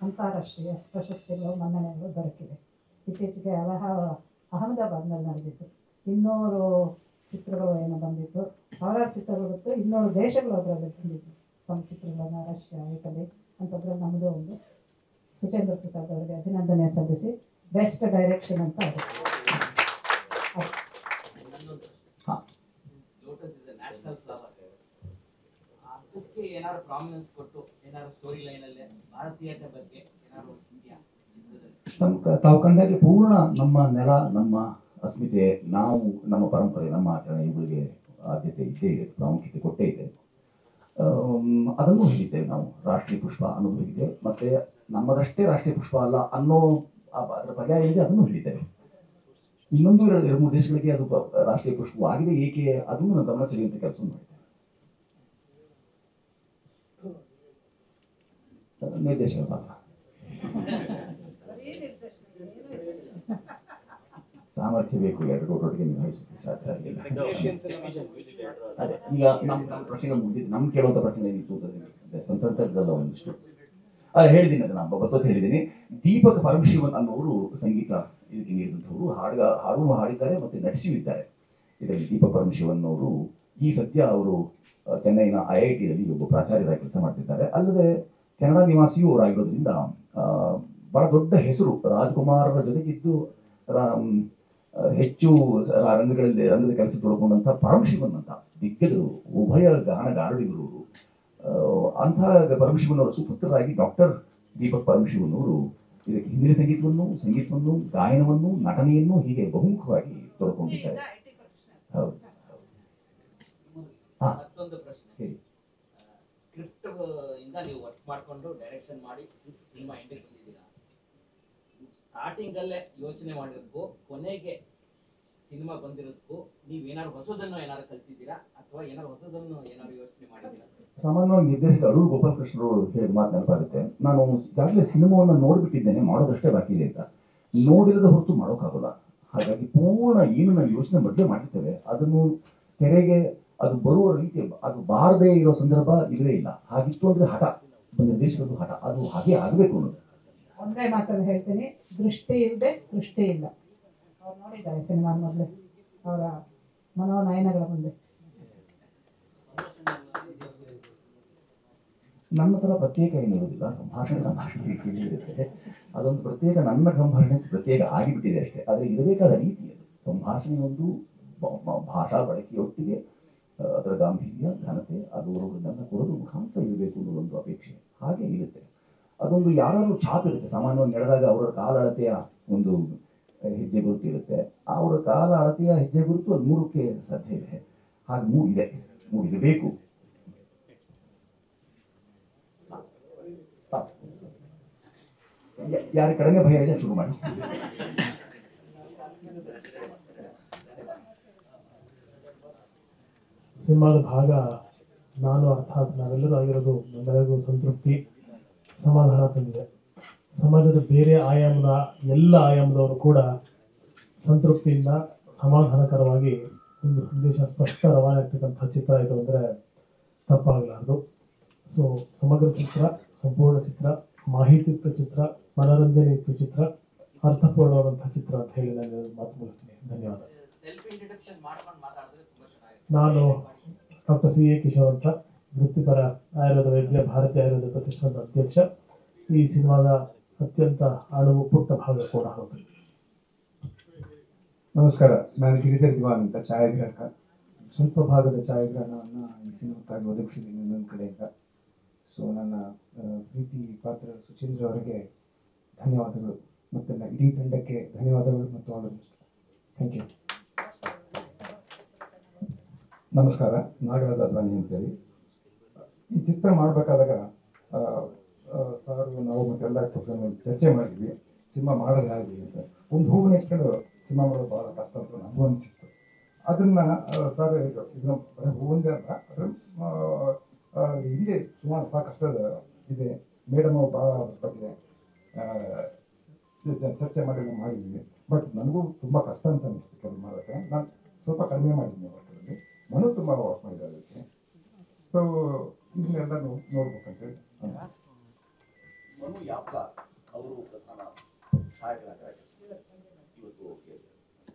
ಅಂತಾರಾಷ್ಟ್ರೀಯ ಪ್ರಶಸ್ತಿಗಳು, ಮನ್ನಣೆಗಳು ದೊರಕಿದೆ. ಇತ್ತೀಚೆಗೆ ಅಹಮದಾಬಾದ್ನಲ್ಲಿ ನಡೆದಿತ್ತು. 200 ಚಿತ್ರಗಳು ಏನೋ ಬಂದಿತ್ತು, 1000 ಚಿತ್ರಗಳು ಬಿಟ್ಟು 200 ದೇಶಗಳು ಅದರಲ್ಲಿ ಬಂದಿತ್ತು ತಮ್ಮ ಚಿತ್ರಗಳನ್ನು, ರಷ್ಯಾ, ಇಟಲಿ ಅಂತಂದ್ರೆ. ನಮ್ಮದು ಒಂದು ಸುಚೇಂದ್ರ ಪ್ರಸಾದ್ ಅವರಿಗೆ ಅಭಿನಂದನೆ ಸಲ್ಲಿಸಿ ಬೆಸ್ಟ್ ಡೈರೆಕ್ಷನ್ ಅಂತ ಏನಾದ್ರು ಪ್ರಾಮಿನೆನ್ಸ್ ಕೊಟ್ಟು ಏನಾದ್ರು ಸ್ಟೋರಿ ಲೈನ್ ಅಲ್ಲಿ ಭಾರತೀಯತೆ ಬಗ್ಗೆ ಏನಾದ್ರು ಇದೆಯಾ? ತಾವು ಕಂಡಾಗೆ ಪೂರ್ಣ ನಮ್ಮ ನೆಲ, ನಮ್ಮ ಅಸ್ಮಿತೆ, ನಾವು ನಮ್ಮ ಪರಂಪರೆ, ನಮ್ಮ ಆಚರಣೆ ಇವುಗಳಿಗೆ ಆದ್ಯತೆ ಇದ್ದೇ ಇದೆ, ಪ್ರಾಮುಖ್ಯತೆ ಕೊಟ್ಟೇ ಇದೆ. ಅದನ್ನು ಹೇಳಿದ್ದೇವೆ ನಾವು. ರಾಷ್ಟ್ರೀಯ ಪುಷ್ಪ ಅನ್ನೋದು ಇದೆ, ಮತ್ತೆ ನಮ್ಮದಷ್ಟೇ ರಾಷ್ಟ್ರೀಯ ಪುಷ್ಪ ಅಲ್ಲ ಅನ್ನೋ ಅದರ ಪರ್ಯಾಯ ಇದೆ, ಅದನ್ನು ಹೇಳಿದ್ದೇವೆ. ಇನ್ನೊಂದು 2-3 ದೇಶಗಳಿಗೆ ಅದು ರಾಷ್ಟ್ರೀಯ ಪುಷ್ಪವಾಗಿದೆ, ಏಕೆ ಅದನ್ನು ನಾವು ಗಮನ ಸೆಳೆಯುವಂತ ಕೆಲಸ ಮಾಡಿದ್ದೇವೆ. ನಿರ್ದೇಶಕ ಪಾತ್ರ ಸಾಮರ್ಥ್ಯ ಬೇಕು, ಎರಡೊಟ್ಟಿಗೆ ನಿಭಾಯಿಸಲಿಕ್ಕೆ ಸಾಧ್ಯ ಆಗಿಲ್ಲ. ಅದೇ ಈಗ ನಮ್ಮ ಪ್ರಶ್ನೆಗಳು ಮುಗಿದಿದ್ದು, ನಮ್ಗೆ ಕೇಳುವಂಥ ಪ್ರಶ್ನೆ ಏನಿತ್ತು ಅಂತಂತದ್ದಲ್ಲ ಒಂದಿಷ್ಟು ಹೇಳಿದ್ದೀನಿ. ಅದನ್ನ ಬತ್ತೊತ್ತು ಹೇಳಿದ್ದೀನಿ. ದೀಪಕ್ ಪರಮಶಿವನ್ ಅನ್ನೋರು ಸಂಗೀತ ಇದಕ್ಕೆ ನೀಡಿದಂಥವ್ರು, ಹಾಡನ್ನು ಹಾಡಿದ್ದಾರೆ ಮತ್ತೆ ನಟಿಸಿಯೂ ಇದ್ದಾರೆ. ಇದರಲ್ಲಿ ದೀಪಕ್ ಪರಮಶಿವನ್ ಅವರು ಈ ಸದ್ಯ ಅವರು ಚೆನ್ನೈನ IIT-ಯಲ್ಲಿ ಒಬ್ಬ ಪ್ರಾಚಾರ್ಯರಾಗಿ ಕೆಲಸ ಮಾಡ್ತಿದ್ದಾರೆ. ಅಲ್ಲದೆ ಕೆನಡಾ ನಿವಾಸಿಯೂ ಅವರಾಗಿರೋದ್ರಿಂದ ಬಹಳ ದೊಡ್ಡ ಹೆಸರು. ರಾಜ್ಕುಮಾರರ ಜೊತೆಗಿದ್ದು ಹೆಚ್ಚು ರಂಗದ ಕೆಲಸ ತೊಡ್ಕೊಂಡಂಥ ಪರಮಶಿವನ್ ಅಂತ ದಿಗ್ಗಜರು, ಉಭಯ ಗಾನಗಾರಡಿಗರು. ಅಂತಹ ಪರಮಶಿವನ್ ಅವರ ಸುಪುತ್ರರಾಗಿ ಡಾಕ್ಟರ್ ದೀಪಕ್ ಪರಮಶಿವನ್ ಅವರು ಇದಕ್ಕೆ ಹಿಂದಿನ ಸಂಗೀತವನ್ನು, ಗಾಯನವನ್ನು, ನಟನೆಯನ್ನು ಹೀಗೆ ಬಹುಮುಖವಾಗಿ ತೊಡ್ಕೊಂಡಿದ್ದಾರೆ. ಹೌದು. ಮತ್ತೊಂದು ಪ್ರಶ್ನೆ, ಸ್ಕ್ರಿಪ್ಟ್ ಇಂದ ನೀವು ವರ್ಕ್ ಮಾಡ್ಕೊಂಡು ಡೈರೆಕ್ಷನ್ ಮಾಡಿ ಸಿನಿಮಾ ಎಂಡಿಗೆ ಬಂದಿದ್ದೀರಾ. ಸ್ಟಾರ್ಟಿಂಗ್ ಅಲ್ಲೇ ಯೋಚನೆ ಮಾಡಿರೋದಕ್ಕೂ ಕೊನೆಗೆ ಸಿನಿಮಾ ಬಂದಿರೋದಕ್ಕೂ ನೀವೇನಾದ್ರು ಹೊಸದನ್ನು ಏನಾದ್ರು ಕಲ್ತಿದ್ದೀರಾ ಅಥವಾ ಏನಾದ್ರು ಹೊಸದನ್ನು ಏನಾದ್ರು ಯೋಚನೆ ಮಾಡಿದ್ದೀರಾ? ಸಾಮಾನ್ಯವಾಗಿ ನಿರ್ದೇಶಕ ಅಡೂರು ಗೋಪಾಲಕೃಷ್ಣರು ಹೇಳಿದ ಮಾತು ನೆನಪಾಗುತ್ತೆ. ನಾನು ಈಗಾಗಲೇ ಸಿನಿಮಾವನ್ನು ನೋಡ್ಬಿಟ್ಟಿದ್ದೇನೆ, ಮಾಡೋದಷ್ಟೇ ಬಾಕಿ ಇದೆ ಅಂತ. ನೋಡಿರದ ಹೊರತು ಮಾಡೋಕ್ಕಾಗಲ್ಲ. ಹಾಗಾಗಿ ಪೂರ್ಣ ಏನು ನಾವು ಯೋಚನೆ ಮೊದಲೇ ಮಾಡಿರ್ತೇವೆ ಅದನ್ನು ತೆರೆಗೆ ಅದು ಬರುವ ರೀತಿ ಅದು ಬಾರದೇ ಇರೋ ಸಂದರ್ಭ ಇಲ್ಲವೇ ಇಲ್ಲ. ಹಾಗಿತ್ತು ಅಂದ್ರೆ ಹಠ, ನಿರ್ದೇಶಕರು ಹಠ, ಅದು ಹಾಗೆ ಆಗಬೇಕು ಅನ್ನೋದು. ಒಂದೇ ಮಾತನ್ನು ಹೇಳ್ತೀನಿ, ದೃಷ್ಟಿ ಇಲ್ಲದೆ ಸೃಷ್ಟಿ ಇಲ್ಲ. ಅವ್ರು ನೋಡಿದ್ದಾರೆ ಸಿನಿಮಾ ಮೊದಲೇ ಅವರ ಮನೋನಯನಗಳ ಮುಂದೆ. ನನ್ನ ಥರ ಪ್ರತ್ಯೇಕ ಏನಿರೋದಿಲ್ಲ, ಸಂಭಾಷಣೆ ಇರುತ್ತೆ. ಅದೊಂದು ಪ್ರತ್ಯೇಕ, ನನ್ನ ಸಂಭಾಷಣೆ ಪ್ರತ್ಯೇಕ ಆಗಿಬಿಟ್ಟಿದೆ ಅಷ್ಟೇ. ಆದರೆ ಇರಬೇಕಾದ ರೀತಿ ಅದು. ಸಂಭಾಷಣೆ ಒಂದು ಭಾಷಾ ಬಳಕೆಯೊಟ್ಟಿಗೆ ಅದರ ಗಾಂಭೀರ್ಯ, ಘನತೆ, ಅದನ್ನೆಲ್ಲ ಕೊಡೋದು ಮುಖಾಂತರ ಇರಬೇಕು ಅನ್ನೋದೊಂದು ಅಪೇಕ್ಷೆ ಹಾಗೆ ಇರುತ್ತೆ. ಅದೊಂದು ಯಾರಾದ್ರೂ ಛಾಪ್ ಇರುತ್ತೆ. ಸಾಮಾನ್ಯವಾಗಿ ನಡೆದಾಗ ಅವರ ಕಾಲ ಅಳತೆಯ ಒಂದು ಹೆಜ್ಜೆ ಗುರುತು ಇರುತ್ತೆ. ಅವರ ಕಾಲ ಅಳತೆಯ ಹೆಜ್ಜೆ ಗುರುತು ಅದು ಮೂಡಕ್ಕೆ ಸಾಧ್ಯ ಇದೆ. ಹಾಗೆ ಮೂಡಿರಬೇಕು. ಯಾರ ಕಡಿಮೆ ಭಯ ಇದೆ ಶುರು ಮಾಡಿ. ಸಿನಿಮಾದ ಭಾಗ ನಾನು, ಅರ್ಥಾತ್ ನಾವೆಲ್ಲರೂ ಆಗಿರೋದು ನಮ್ಮೆಲ್ಲರಿಗೂ ಸಂತೃಪ್ತಿ, ಸಮಾಧಾನ ತಂದಿದೆ. ಸಮಾಜದ ಬೇರೆ ಆಯಾಮದ ಎಲ್ಲ ಆಯಾಮದವರು ಕೂಡ ಸಂತೃಪ್ತಿಯಿಂದ ಸಮಾಧಾನಕರವಾಗಿ ಒಂದು ಸಂದೇಶ ಸ್ಪಷ್ಟ ರವಾನೆ ಆಗ್ತಕ್ಕಂಥ ಚಿತ್ರ ಇದು ಅಂದರೆ ತಪ್ಪಾಗಲಾರದು. ಸೊ ಸಮಗ್ರ ಚಿತ್ರ, ಸಂಪೂರ್ಣ ಚಿತ್ರ, ಮಾಹಿತಿಯುಕ್ತ ಚಿತ್ರ, ಮನೋರಂಜನೆಯುಕ್ತ ಚಿತ್ರ, ಅರ್ಥಪೂರ್ಣವಾದಂಥ ಚಿತ್ರ ಅಂತ ಹೇಳಿ ನಾನು ಮಾತು ಮುಗಿಸ್ತೀನಿ. ಧನ್ಯವಾದ. ನಾನು ಡಾಕ್ಟರ್ CA ಕಿಶೋರ್ ಅಂತ, ವೃತ್ತಿಪರ ಆಯುರ್ವೇದ ವೈದ್ಯ, ಭಾರತೀಯ ಆಯುರ್ವೇದ ಪ್ರತಿಷ್ಠಾನದ ಅಧ್ಯಕ್ಷ. ಈ ಸಿನಿಮಾದ ಅತ್ಯಂತ ಅಣುವು ಪುಟ್ಟ ಭಾಗ ಕೂಡ ಹೌದು. ನಮಸ್ಕಾರ, ನಾನು ಗಿರಿಧರ್ ದಿವಾನ್ ಅಂತ, ಛಾಯಾಗ್ರಾಹಕ. ಸ್ವಲ್ಪ ಭಾಗದ ಛಾಯಾಗ್ರಹಣವನ್ನು ಈ ಸಿನಿಮಾಕ್ಕಾಗಿ ಒದಗಿಸಿದ್ದೀನಿ ನನ್ನ ಕಡೆಯಿಂದ. ಸೊ ನನ್ನ ಪ್ರೀತಿ ಪಾತ್ರ ಸುಚೇಂದ್ರ ಅವರಿಗೆ ಧನ್ಯವಾದಗಳು, ಮತ್ತು ಇಡೀ ತಂಡಕ್ಕೆ ಧನ್ಯವಾದಗಳು ಮತ್ತು all the best. Thank you. ನಮಸ್ಕಾರ, ನಾಗರಾಜ್ ಅದ್ವಾನಿ ಅಂತೇಳಿ. ಈ ಚಿತ್ರ ಮಾಡಬೇಕಾದಾಗ ಸಾರು, ನಾವು ಮತ್ತೆಲ್ಲ ಚರ್ಚೆ ಮಾಡಿದ್ವಿ ಸಿನಿಮಾ ಮಾಡೋದು ಹೇಗೆ ಅಂತ. ಒಂದು ಹೂವನ್ನ ಇಟ್ಕೊಂಡು ಸಿನಿಮಾ ಮಾಡೋದು ಭಾಳ ಕಷ್ಟ ಅಂತ ನನಗೂ ಅನಿಸಿತ್ತು. ಅದನ್ನು ಸರ್ ಇದನ್ನ ಬರೀ ಹೂವಂದೇ ಅಲ್ಲ, ಅದ್ರ ಹಿಂದೆ ಸುಮಾರು ಸಾಕಷ್ಟು ಇದೆ. ಮೇಡಮ್ ಅವ್ರು ಭಾಳ ಬಗ್ಗೆ ಚರ್ಚೆ ಮಾಡಿ ನಾವು ಮಾಡಿದ್ವಿ. ಬಟ್ ನನಗೂ ತುಂಬ ಕಷ್ಟ ಅಂತ ಅನಿಸ್ತು ಕೆಲವು ಮಾಡೋಕ್ಕೆ. ನಾನು ಸ್ವಲ್ಪ ಕಡಿಮೆ ಮಾಡಿದ್ದೀನಿ ವರ್ಕಲ್ಲಿ. ಮನು ತುಂಬ ವರ್ಕ್ ಮಾಡಿದ್ದಾರೆ ಅದಕ್ಕೆ. ಸೊ ಇದನ್ನೆಲ್ಲ ನೋಡ್ಬೇಕಂತೇಳಿ. ಮನು ಯಾಪ್ಲ ಅವರು ಪ್ರಧಾನ ಛಾಯಾಗ್ರಾಹಕರಾಗಿದ್ದಾರೆ. ಇವತ್ತು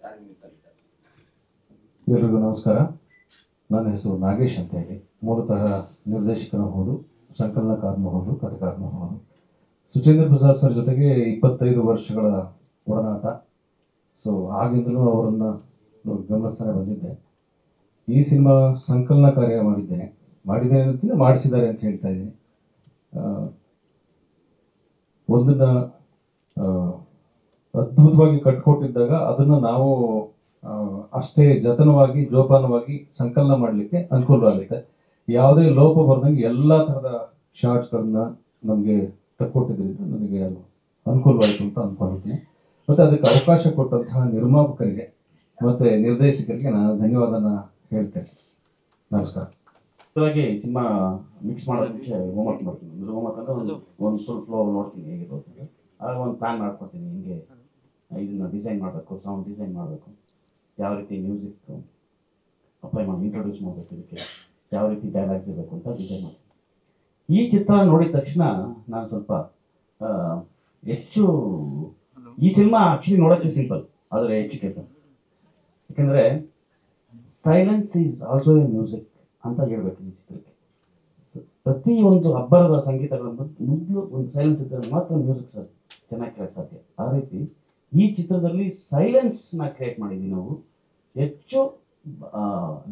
ಕಾರ್ಯನಿರ್ವಹಿಸ್ತಾರೆ. ಎಲ್ಲರಿಗೂ ನಮಸ್ಕಾರ. ನನ್ನ ಹೆಸರು ನಾಗೇಶ್ ಅಂತ ಹೇಳಿ. ಮೂಲತಃ ನಿರ್ದೇಶಕನೂ ಹೌದು, ಸಂಕಲನಕಾರನೂ ಹೌದು, ಕಥೆಕಾರನೂ ಹೌದು. ಸುಚೇಂದ್ರ ಪ್ರಸಾದ್ ಸರ್ ಜೊತೆಗೆ 25 ವರ್ಷಗಳ ಒಡನಾಟ. ಸೊ ಆಗಿಂದಲೂ ಅವರನ್ನು ಗಮನಿಸ್ತಾನೆ ಬಂದಿದ್ದೆ. ಈ ಸಿನಿಮಾ ಸಂಕಲನ ಕಾರ್ಯ ಮಾಡಿದ್ದೇನೆ ಅಂತಿಲ್ಲ, ಮಾಡಿಸಿದ್ದಾರೆ ಅಂತ ಹೇಳ್ತಾ ಇದ್ದೀನಿ. ಒಂದನ್ನ ಅದ್ಭುತವಾಗಿ ಕಟ್ಕೊಟ್ಟಿದ್ದಾಗ ಅದನ್ನು ನಾವು ಅಷ್ಟೇ ಜತನವಾಗಿ, ಜೋಪಾನವಾಗಿ ಸಂಕಲನ ಮಾಡಲಿಕ್ಕೆ ಅನುಕೂಲವಾಗುತ್ತೆ. ಯಾವುದೇ ಲೋಪ ಬರ್ದಂಗೆ ಎಲ್ಲ ಥರದ ಶಾರ್ಟ್ಸ್ಗಳನ್ನ ನಮಗೆ ತಕ್ಕೊಟ್ಟಿದ್ದರಿಂದ ನನಗೆ ಅದು ಅನುಕೂಲವಾಯಿತು ಅಂತ ಅಂದ್ಕೊಂಡಿದ್ದೀನಿ. ಮತ್ತು ಅದಕ್ಕೆ ಅವಕಾಶ ಕೊಟ್ಟಂತಹ ನಿರ್ಮಾಪಕರಿಗೆ ಮತ್ತು ನಿರ್ದೇಶಕರಿಗೆ ನಾನು ಧನ್ಯವಾದನ ಹೇಳ್ತೇನೆ. ನಮಸ್ಕಾರ. ಹಾಗೆ ಸಿನಿಮಾ ಮಿಕ್ಸ್ ಮಾಡೋದು ಮುಂಚೆ ಹೋಮ್ವರ್ಕ್ ಮಾಡ್ತೀನಿ. ಹೋಮ್ವರ್ಕ್ ಅಂದರೆ ಒಂದು ಸ್ವಲ್ಪ ಫ್ಲೋ ನೋಡ್ತೀನಿ ಹೇಗಿರೋದು. ಆಗ ಒಂದು ಪ್ಲ್ಯಾನ್ ಮಾಡ್ಕೊಡ್ತೀನಿ, ಹಿಂಗೆ ಇದನ್ನು ಡಿಸೈನ್ ಮಾಡಬೇಕು, ಸೌಂಡ್ ಡಿಸೈನ್ ಮಾಡಬೇಕು, ಯಾವ ರೀತಿ ಮ್ಯೂಸಿಕ್ ಅಪ್ಲೈ ಮಾಡಿ ಇಂಟ್ರೊಡ್ಯೂಸ್ ಮಾಡಬೇಕು, ಇದಕ್ಕೆ ಯಾವ ರೀತಿ ಡೈಲಾಗ್ಸ್ ಇರಬೇಕು ಅಂತ ಡಿಸೈನ್ ಮಾಡ್ತೀನಿ. ಈ ಚಿತ್ರ ನೋಡಿದ ತಕ್ಷಣ ನಾನು ಸ್ವಲ್ಪ ಹೆಚ್ಚು, ಈ ಸಿನಿಮಾ ಆ್ಯಕ್ಚುಲಿ ನೋಡೋಕ್ಕೆ ಸಿಂಪಲ್, ಆದರೆ ಹೆಚ್ಚು ಕೆಲಸ. ಯಾಕೆಂದರೆ silence is also A music ಅಂತ ಹೇಳ್ಬೇಕು ಈ ಚಿತ್ರಕ್ಕೆ. ಪ್ರತಿಯೊಂದು ಅಬ್ಬರದ ಸಂಗೀತಗಳ ಮೊದಲು ಒಂದು ಸೈಲೆನ್ಸ್ ಇದ್ದರೆ ಮಾತ್ರ ಮ್ಯೂಸಿಕ್ ಸರ್ ಚೆನ್ನಾಗಿ ಕೇಳಕ್ಕೆ ಸಾಧ್ಯ. ಆ ರೀತಿ ಈ ಚಿತ್ರದಲ್ಲಿ ಸೈಲೆನ್ಸ್ನ ಕ್ರಿಯೇಟ್ ಮಾಡಿದ್ದೀವಿ ನಾವು. ಹೆಚ್ಚು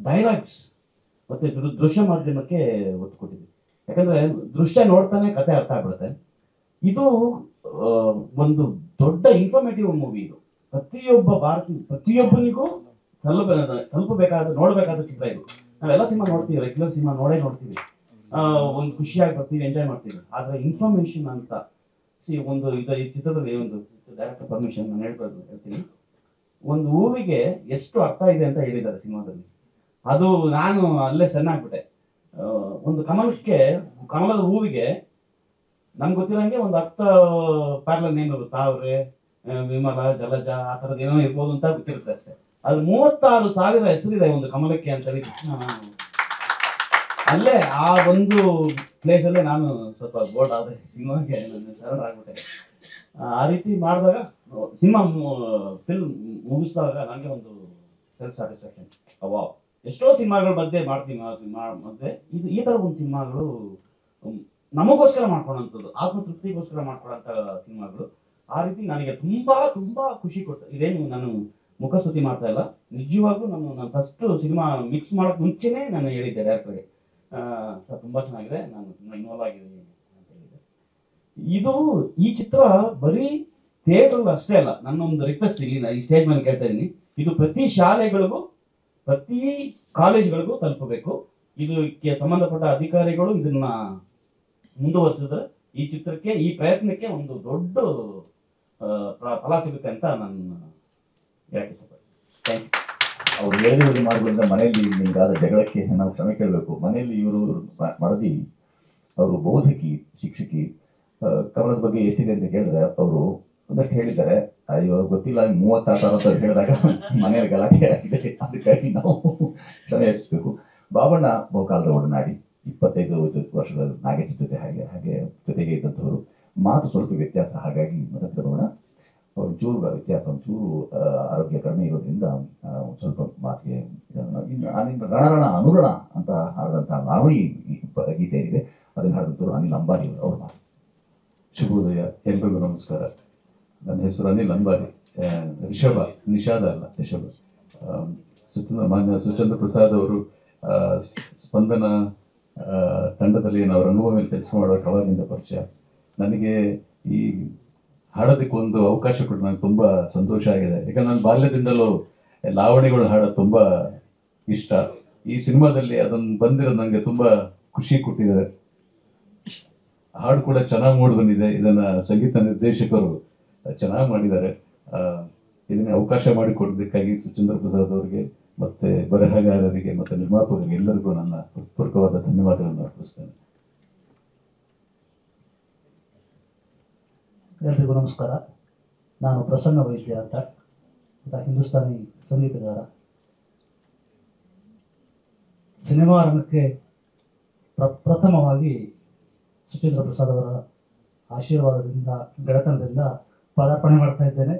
ಡೈಲಾಗ್ಸ್ ಮತ್ತು ದೃಶ್ಯ ಮಾಧ್ಯಮಕ್ಕೆ ಒತ್ತು ಕೊಟ್ಟಿದ್ದೀವಿ. ಯಾಕಂದರೆ ದೃಶ್ಯ ನೋಡ್ತಾನೆ ಕತೆ ಅರ್ಥ ಆಗ್ಬಿಡುತ್ತೆ. ಇದು ಒಂದು ದೊಡ್ಡ ಇನ್ಫಾರ್ಮೇಟಿವ್ ಮೂವಿ. ಇದು ಪ್ರತಿಯೊಬ್ಬನಿಗೂ ತಲುಪಬೇಕಾದ, ನೋಡಬೇಕಾದ ಚಿತ್ರ ಇದು. ನಾವೆಲ್ಲ ಸಿನಿಮಾ ನೋಡ್ತೀವಿ, ರೆಗ್ಯುಲರ್ ಸಿನಿಮಾ ನೋಡ್ತೀವಿ, ಒಂದು ಖುಷಿಯಾಗಿ ಬರ್ತೀವಿ, ಎಂಜಾಯ್ ಮಾಡ್ತೀವಿ. ಆದರೆ ಇನ್ಫಾರ್ಮೇಷನ್ ಅಂತ ಒಂದು ಈ ಚಿತ್ರದಲ್ಲಿ ಒಂದು ಡೈರೆಕ್ಟರ್ ಪರ್ಮಿಷನ್ ನಾನು ಹೇಳ್ತೀನಿ. ಒಂದು ಹೂವಿಗೆ ಎಷ್ಟು ಅರ್ಥ ಇದೆ ಅಂತ ಹೇಳಿದ್ದಾರೆ ಸಿನಿಮಾದಲ್ಲಿ. ಅದು ನಾನು ಅಲ್ಲೇ ಸಣ್ಣಾಗ್ಬಿಟ್ಟೆ. ಒಂದು ಕಮಲದ ಹೂವಿಗೆ ನಮ್ಗೆ ಗೊತ್ತಿರೋಂಗೆ ಒಂದು 10 ಪ್ಯಾರಲಲ್ ನೇಮ್ ಇರುತ್ತೆ. ತಾವ್ರೆ, ವಿಮಲ, ಜಲಜ, ಆ ಥರದ್ದು ಏನೋ ಇರ್ಬೋದು ಅಂತ ಗೊತ್ತಿರುತ್ತೆ ಅಷ್ಟೇ. ಅದು 36,000 ಹೆಸರಿದೆ ಒಂದು ಕಮಲಕ್ಕೆ ಅಂತ ಹೇಳಿ ಅಲ್ಲೇ ಆ ಒಂದು ಪ್ಲೇಸಲ್ಲೇ ನಾನು ಸ್ವಲ್ಪ ಬೋರ್ಡ್ ಆದ ಸಿನಿಮಾಗೆ ನಾನು ಸರಳ ಆಗ್ಬಿಟ್ಟೆ. ಆ ರೀತಿ ಮಾಡಿದಾಗ ಸಿನಿಮಾ ಫಿಲ್ಮ್ ಮುಗಿಸಿದಾಗ ನನಗೆ ಒಂದು ಸೆಲ್ಫ್ ಸ್ಯಾಟಿಸ್ಫ್ಯಾಕ್ಷನ್. ವಾವ್, ಎಷ್ಟೋ ಸಿನಿಮಾಗಳ ಮಧ್ಯೆ ಮಾಡ್ತೀನಿ ಮಧ್ಯೆ ಈ ಥರ ಒಂದು ಸಿನಿಮಾಗಳು ನಮಗೋಸ್ಕರ ಮಾಡ್ಕೊಳ್ಳೋಂಥದ್ದು, ಆತ್ಮತೃಪ್ತಿಗೋಸ್ಕರ ಮಾಡ್ಕೊಳ್ಳೋಂಥ ಸಿನಿಮಾಗಳು. ಆ ರೀತಿ ನನಗೆ ತುಂಬ ತುಂಬ ಖುಷಿ ಕೊಟ್ಟು, ಇದೇನು ನಾನು ಮುಖಸ್ತುತಿ ಮಾಡ್ತಾ ಇಲ್ಲ, ನಿಜವಾಗ್ಲೂ ನಾನು ಫಸ್ಟ್ ಸಿನಿಮಾ ಮಿಕ್ಸ್ ಮಾಡೋಕ್ಕೆ ಮುಂಚೆನೇ ನಾನು ಹೇಳಿದ್ದೆ ಡೈರೆಕ್ಟರ್ಗೆ, ಸರ್ ತುಂಬ ಚೆನ್ನಾಗಿದೆ, ನಾನು ತುಂಬ ಇನ್ವಾಲ್ವ್ ಆಗಿದ್ದೀನಿ ಅಂತ ಹೇಳಿದ್ದೆ. ಈ ಚಿತ್ರ ಬರೀ ಥಿಯೇಟ್ರಲ್ಲಿ ಅಷ್ಟೇ ಅಲ್ಲ, ನನ್ನೊಂದು ರಿಕ್ವೆಸ್ಟ್ ಇಲ್ಲಿ ಈ ಸ್ಟೇಜ್ ಮೇಲೆ ಕೇಳ್ತಾ ಇದ್ದೀನಿ, ಇದು ಪ್ರತಿ ಶಾಲೆಗಳಿಗೂ ಪ್ರತಿ ಕಾಲೇಜ್ಗಳಿಗೂ ತಲುಪಬೇಕು. ಇದಕ್ಕೆ ಸಂಬಂಧಪಟ್ಟ ಅಧಿಕಾರಿಗಳು ಇದನ್ನ ಮುಂದುವರಿಸಿದ್ರೆ ಈ ಚಿತ್ರಕ್ಕೆ, ಈ ಪ್ರಯತ್ನಕ್ಕೆ ಒಂದು ದೊಡ್ಡ ಫಲ ಸಿಗುತ್ತೆ ಅಂತ ನಾನು ಹೇಳಕ್ಕೆ ಇಷ್ಟಪಡ್ತೀನಿ. Thank you. ಅವ್ರು ಹೇಳಿದ ಮಾಡೋದ್ರಿಂದ ಮನೆಯಲ್ಲಿ ನಿಮ್ಗಾದ ಜಗಳಕ್ಕೆ ನಾವು ಕ್ಷಮೆ ಕೇಳಬೇಕು. ಮನೆಯಲ್ಲಿ ಇವರು ಮರದಿ, ಅವರು ಬೋಧಕಿ, ಶಿಕ್ಷಕಿ, ಕಮಲದ ಬಗ್ಗೆ ಎಷ್ಟಿದೆ ಅಂತ ಕೇಳಿದ್ರೆ ಅವರು ಒಂದಷ್ಟು ಹೇಳಿದ್ದಾರೆ. ಅಯ್ಯೋ ಗೊತ್ತಿಲ್ಲ 36 ಅಂತ ಹೇಳಿದಾಗ ಮನೆಯಲ್ಲಿ ಗಲಾಟೆ ಆಗಿದೆ, ಅದಕ್ಕಾಗಿ ನಾವು ಕ್ಷಮೆ ಯಾಚಿಸಬೇಕು. ಬಾಬಣ್ಣ ಬಹುಕಾಲದ ಒಡನಾಡಿ, 25 ವರ್ಷದ ನಾಗೇಶ್ ಜೊತೆ ಹಾಗೆ ಜೊತೆಗೆ ಇದ್ದಂಥವರು. ಮಾತು ಸ್ವಲ್ಪ ವ್ಯತ್ಯಾಸ, ಹಾಗಾಗಿ ಮದತ್ರ ಬರೋಣ. ಒಂಚೂರು ವ್ಯತ್ಯಾಸ, ಒಂಚೂರು ಆರೋಗ್ಯ ಕಡಿಮೆ ಇರೋದ್ರಿಂದ ಸ್ವಲ್ಪ ಮಾತಿಗೆ ರಣ ಅನುರಣ ಅಂತ ಹಾಡಿದಂಥ ಲಾವಣಿ ಗೀತೆ ಏನಿದೆ ಅದನ್ನು ಹಾಡಿದಂಥವ್ರು ಅನಿಲ್ ಅಂಬಾರಿ ಅವ್ರ ಮಾತು. ಶುಭೋದಯ, ಎಲ್ರಿಗೂ ನಮಸ್ಕಾರ. ನನ್ನ ಹೆಸರು ಅನಿಲ್ ಅಂಬಾರಿ. ನಿಷಾದ ಅಲ್ಲ, ರಿಷಭ. ಮಾನ್ಯ ಸುಚೇಂದ್ರ ಪ್ರಸಾದ್ ಅವರು ಸ್ಪಂದನ ತಂಡದಲ್ಲಿ ನಾವು ರಂಗಭೂಮಿಯಲ್ಲಿ ಕೆಲಸ ಮಾಡೋಕೆ ಅವಾಗಿಂದ ಪರಿಚಯ. ನನಗೆ ಈ ಹಾಡೋದಕ್ಕೆ ಒಂದು ಅವಕಾಶ ಕೊಟ್ಟು ನನಗೆ ತುಂಬ ಸಂತೋಷ ಆಗಿದೆ. ಯಾಕಂದ್ರೆ ನನ್ನ ಬಾಲ್ಯದಿಂದಲೂ ಲಾವಣಿಗಳು ಹಾಡೋದು ತುಂಬ ಇಷ್ಟ. ಈ ಸಿನಿಮಾದಲ್ಲಿ ಅದನ್ನು ಬಂದಿರೋದು ನನಗೆ ತುಂಬ ಖುಷಿ ಕೊಟ್ಟಿದ್ದಾರೆ. ಹಾಡು ಕೂಡ ಚೆನ್ನಾಗಿ ಮೂಡಿ ಬಂದಿದೆ. ಇದನ್ನ ಸಂಗೀತ ನಿರ್ದೇಶಕರು ಚೆನ್ನಾಗಿ ಮಾಡಿದ್ದಾರೆ. ಇದನ್ನ ಅವಕಾಶ ಮಾಡಿಕೊಡೋದಕ್ಕಾಗಿ ಸುಚೇಂದ್ರ ಪ್ರಸಾದ್ ಅವರಿಗೆ ಮತ್ತೆ ಬರಹಗಾರರಿಗೆ ಮತ್ತೆ ನಿರ್ಮಾಪಕರಿಗೆ ಎಲ್ಲರಿಗೂ ನನ್ನ ಹೃತ್ಪೂರ್ವಕವಾದ ಧನ್ಯವಾದಗಳನ್ನು ಅರ್ಪಿಸ್ತೇನೆ. ಎಲ್ರಿಗೂ ನಮಸ್ಕಾರ. ನಾನು ಪ್ರಸನ್ನ ವೈದ್ಯ ಅಂತ ಹಿಂದೂಸ್ತಾನಿ ಸಂಗೀತಗಾರ. ಸಿನಿಮಾ ರಂಗಕ್ಕೆ ಪ್ರಥಮವಾಗಿ ಸುಚೇಂದ್ರ ಪ್ರಸಾದ್ ಅವರ ಆಶೀರ್ವಾದದಿಂದ, ಗೆಳೆತನದಿಂದ ಪದಾರ್ಪಣೆ ಮಾಡ್ತಾ ಇದ್ದೇನೆ.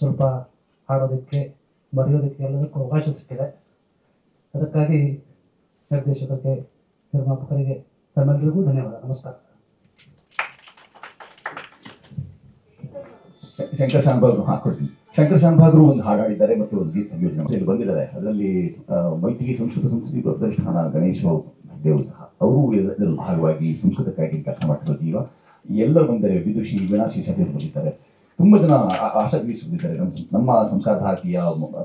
ಸ್ವಲ್ಪ ಹಾಡೋದಕ್ಕೆ, ಬರೆಯೋದಕ್ಕೆ ಎಲ್ಲದಕ್ಕೂ ಅವಕಾಶ ಸಿಕ್ಕಿದೆ. ಅದಕ್ಕಾಗಿ ನಿರ್ದೇಶಕರಿಗೆ, ನಿರ್ಮಾಪಕರಿಗೆ ತಮ್ಮೆಲ್ಲರಿಗೂ ಧನ್ಯವಾದ. ನಮಸ್ಕಾರ. ಶಂಕರ್ ಶಾನ್ಭಾಗ್ರು ಹಾಕೊಡ್ತೀನಿ. ಶಂಕರ್ ಶಾನ್ಭಾಗ್ರು ಒಂದು ಹಾಡಾಡಿದ್ದಾರೆ ಮತ್ತು ಒಂದು ಗೀತ ಸಂಯೋಜನೆ ಬಂದಿದ್ದಾರೆ. ಅದರಲ್ಲಿ ಮೈತ್ರಿ ಸಂಸ್ಕೃತ ಸಂಸ್ಕೃತಿ ಪ್ರತಿಷ್ಠಾನ ಗಣೇಶ ದೇವರು ಸಹ ಅವರು ಇದರಲ್ಲಿ ಭಾಗವಾಗಿ ಸಂಸ್ಕೃತಕ್ಕಾಗಿ ಕೆಲಸ ಮಾಡ್ತಿರೋ ಜೀವ. ಎಲ್ಲರೂ ಬಂದಿದ್ದಾರೆ. ವಿದುಷಿ, ವೀಣಾಶಿ ಶಾಲೆಯವರು ಬಂದಿದ್ದಾರೆ. ತುಂಬ ಜನ ಆಸಕ್ತಿ ಬಂದಿದ್ದಾರೆ. ನಮ್ಮ ಸಂಸ್ಕಾರ ಭಾರತೀಯ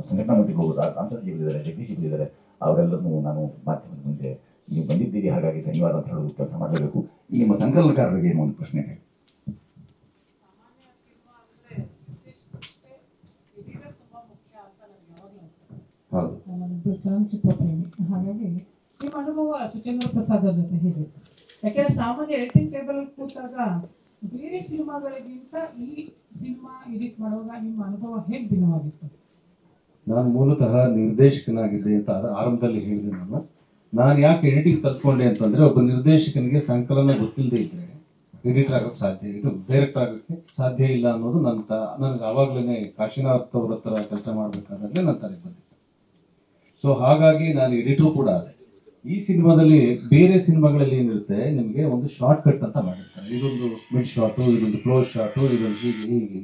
ಸಂಘಟನಾ ಮಂತ್ರಿಗಳು ರಾಮಚಂದ್ರಜಿ ಬಂದಿದ್ದಾರೆ, ಜಗದೀಶ್ ಬಂದಿದ್ದಾರೆ. ಅವರೆಲ್ಲರೂ ನಾನು ಮಾಧ್ಯಮದ ಮುಂದೆ ನೀವು ಬಂದಿದ್ದೀರಿ, ಹಾಗಾಗಿ ಧನ್ಯವಾದ ಅಂತ ಹೇಳೋದು ಕೆಲಸ ಮಾಡಬೇಕು. ಈ ನಿಮ್ಮ ಸಂಕಲನಕಾರರಿಗೆ ಒಂದು ಪ್ರಶ್ನೆ ಹೇಳಿ. ನಾನೊಂದು ಚಲನಚಿತ್ರ ಪ್ರೇಮಿ, ಹಾಗಾಗಿ ನಿಮ್ಮ ಅನುಭವ ಸುಚೇಂದ್ರ ಪ್ರಸಾದ್ ಅವ್ರ ಜೊತೆ ಹೇಗಿತ್ತು? ಯಾಕೆಂದ್ರೆ ಸಾಮಾನ್ಯ ಎಡಿಟಿಂಗ್ ಟೇಬಲ್ ಕೂತಾಗ ಬೇರೆ ಸಿನಿಮಾಗಳಿಗಿಂತ ಈ ಸಿನಿಮಾ ಎಡಿಟ್ ಮಾಡುವಾಗ ನಿಮ್ಮ ಅನುಭವ ಹೇಗೆ ಭಿನ್ನವಾಗಿತ್ತು? ನಾನು ಮೂಲತಃ ನಿರ್ದೇಶಕನಾಗಿದ್ದೆ ಅಂತ ಆರಂಭದಲ್ಲಿ ಹೇಳಿದೆ. ನಾನು ಯಾಕೆ ಎಡಿಟಿಂಗ್ ಕಲ್ತ್ಕೊಂಡೆ ಅಂತಂದ್ರೆ, ಒಬ್ಬ ನಿರ್ದೇಶಕನಿಗೆ ಸಂಕಲನ ಗೊತ್ತಿಲ್ಲದೆ ಇದ್ರೆ ಎಡಿಟರ್ ಆಗೋಕ್ಕೆ ಸಾಧ್ಯ, ಇದು ಡೈರೆಕ್ಟರ್ ಆಗೋಕ್ಕೆ ಸಾಧ್ಯ ಇಲ್ಲ ಅನ್ನೋದು ನನಗೆ ಆವಾಗಲೇ ಕಾಶಿನಾಥ್ ಅವ್ರ ಹತ್ರ ಕೆಲಸ ಮಾಡಬೇಕಾದಾಗಲೇ ನನ್ನ ತಲೆಗೆ ಬಂದಿತ್ತು. ಸೊ ಹಾಗಾಗಿ ನಾನು ಎಡಿಟರ್ ಕೂಡ ಆದೆ. ಈ ಸಿನಿಮಾದಲ್ಲಿ ಬೇರೆ ಸಿನಿಮಾಗಳಲ್ಲಿ ಏನಿರುತ್ತೆ, ನಿಮಗೆ ಒಂದು ಶಾರ್ಟ್ ಕಟ್ ಅಂತ ಮಾಡಿರ್ತಾರೆ. ಇದೊಂದು ಮಿಡ್ ಶಾಟು, ಇದೊಂದು ಕ್ಲೋಸ್ ಶಾಟು, ಇದೊಂದು ಹೀಗೆ.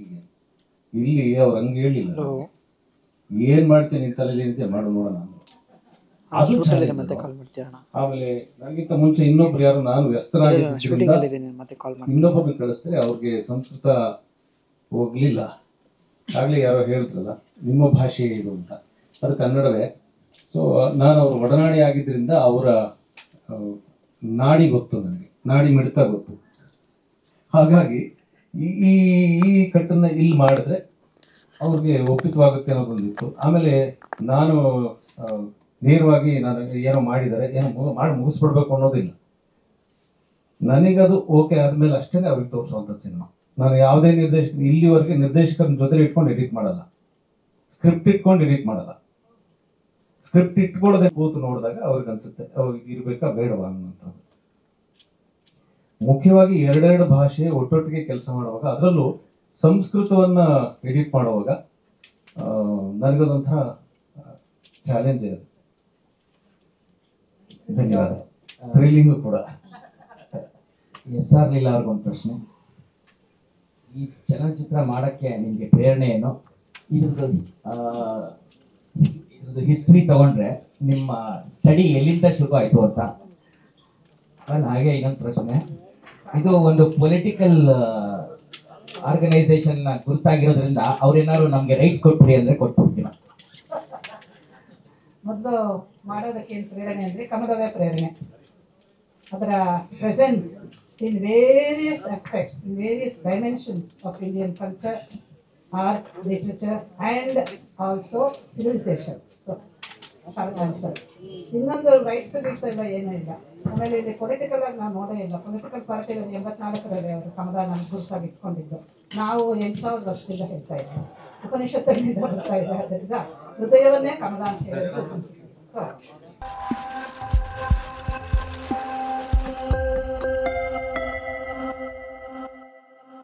ಇಲ್ಲಿ ಅವ್ರು ಹಂಗೆ ಹೇಳಿಲ್ಲ. ಏನ್ ಮಾಡ್ತೀನಿ ತಲೆಯಲ್ಲಿ ಏನಿದೆ ಮಾಡು ನೋಡೋಣ. ಅದು ಆಮೇಲೆ ನನಗಿಂತ ಮುಂಚೆ ಇನ್ನೊಬ್ರು ಯಾರು, ನಾನು ವ್ಯಸ್ತರಾಗಿದ್ದರಿಂದ ಇನ್ನೊಬ್ಬರನ್ನ ಕಳಿಸಿದ್ರೆ ಅವ್ರಿಗೆ ಸಂಸ್ಕೃತ ಹೋಗ್ಲಿಲ್ಲ. ಆಗ್ಲೇ ಯಾರೋ ಹೇಳಿದ್ರಲ್ಲ ನಿಮ್ಮ ಭಾಷೆ ಇದು ಅಂತ, ಅದು ಕನ್ನಡವೇ. ಸೊ ನಾನು ಅವ್ರ ಒಡನಾಡಿ ಆಗಿದ್ದರಿಂದ ಅವರ ನಾಡಿ ಗೊತ್ತು, ನನಗೆ ನಾಡಿ ಮಿಡಿತ ಗೊತ್ತು. ಹಾಗಾಗಿ ಈ ಕಟ್ಟನ್ನ ಇಲ್ಲಿ ಮಾಡಿದ್ರೆ ಅವ್ರಿಗೆ ಒಪ್ಪಿತವಾಗುತ್ತೆ ಅನ್ನೋದೊಂದಿತ್ತು. ಆಮೇಲೆ ನಾನು ನೇರವಾಗಿ ನಾನು ಏನೋ ಮಾಡಿದರೆ ಏನೋ ಮಾಡಿ ಮುಗಿಸ್ಬಿಡ್ಬೇಕು ಅನ್ನೋದಿಲ್ಲ. ನನಗದು ಓಕೆ ಆದ್ಮೇಲೆ ಅಷ್ಟೇ ಅವ್ರಿಗೆ ತೋರಿಸುವಂಥದ್ದು ಸಿನಿಮಾ. ನಾನು ಯಾವುದೇ ಇಲ್ಲಿವರೆಗೆ ನಿರ್ದೇಶಕರ ಜೊತೆ ಇಟ್ಕೊಂಡು ಎಡಿಟ್ ಮಾಡಲ್ಲ, ಸ್ಕ್ರಿಪ್ಟ್ ಇಟ್ಕೊಂಡು ಎಡಿಟ್ ಮಾಡಲ್ಲ. ಸ್ಕ್ರಿಪ್ಟ್ ಇಟ್ಕೊಳ್ಳೋದೇ ಕೂತು ನೋಡಿದಾಗ ಅವ್ರಿಗೆ ಅನ್ಸುತ್ತೆ ಅವ್ರಿಗೆ ಇರ್ಬೇಕಾ ಬೇಡವಾ ಅನ್ನೋಂಥದ್ದು. ಮುಖ್ಯವಾಗಿ ಎರಡೆರಡು ಭಾಷೆ ಒಟ್ಟೊಟ್ಟಿಗೆ ಕೆಲಸ ಮಾಡುವಾಗ, ಅದರಲ್ಲೂ ಸಂಸ್ಕೃತವನ್ನ ಎಡಿಟ್ ಮಾಡುವಾಗ ನನಗದೊಂಥರ ಚಾಲೆಂಜ್ ಇದೆ. ಧನ್ಯವಾದ. ಥ್ರಿಲ್ಲಿಂಗು ಕೂಡ. SR ಲೀಲಾ ಅವ್ರಿಗೊಂದು ಪ್ರಶ್ನೆ. ಈ ಚಲನಚಿತ್ರ ಮಾಡಕ್ಕೆ ನಿಮಗೆ ಪ್ರೇರಣೆ ಏನು? ಇದ್ರದ್ದು ಹಿಸ್ಟ್ರಿ ತಗೊಂಡ್ರೆ ನಿಮ್ಮ ಸ್ಟಡಿ ಎಲ್ಲಿಂದ ಶುರು ಆಯ್ತು ಅಂತ. ಹಾಗೆ ಇನ್ನೊಂದು ಪ್ರಶ್ನೆ, ಇದು ಒಂದು ಪೊಲಿಟಿಕಲ್ ಆರ್ಗನೈಸೇಷನ್ ಗುರುತಾಗಿರೋದ್ರಿಂದ ಅವ್ರೇನಾದ್ರು ನಮ್ಗೆ ರೈಟ್ಸ್ ಕೊಟ್ಬಿಡಿ ಅಂದ್ರೆ ಕೊಟ್ಬಿಡ್ತೀವಿ. ಮೊದಲು ಮಾಡೋದಕ್ಕೆ ಏನು ಪ್ರೇರಣೆ ಅಂದರೆ ಕಮಲವೇ ಪ್ರೇರಣೆ. ಅದರ presence in various aspects, in various dimensions of Indian culture, art, literature and also civilisation. So answer. ಇನ್ನೊಂದು ರೈಟ್ಸ್ ಗಿಟ್ಸ್ ಎಲ್ಲ ಏನೂ ಇಲ್ಲ. ಆಮೇಲೆ ಇಲ್ಲಿ ಪೊಲಿಟಿಕಲ್ ಆಗಿ ನಾವು ನೋಡೇ ಇಲ್ಲ. ಪೊಲಿಟಿಕಲ್ ಪಾರ್ಟಿಯಲ್ಲಿ 84ರಲ್ಲಿ ಅವರು ಕಮಲ ನಮ್ಮ ಗುರುತಾಗಿ ಇಟ್ಕೊಂಡಿದ್ದು. ನಾವು 8000 ವರ್ಷದಿಂದ ಹೇಳ್ತಾ ಇದ್ದೀವಿ, ಉಪನಿಷತ್ತುಗಳಿಂದ ಬರ್ತಾ ಇದೆ. ಆದ್ದರಿಂದ ಹೃದಯವನ್ನೇ ಕಮಲ ಅಂತ ಹೇಳಿದ್ರು.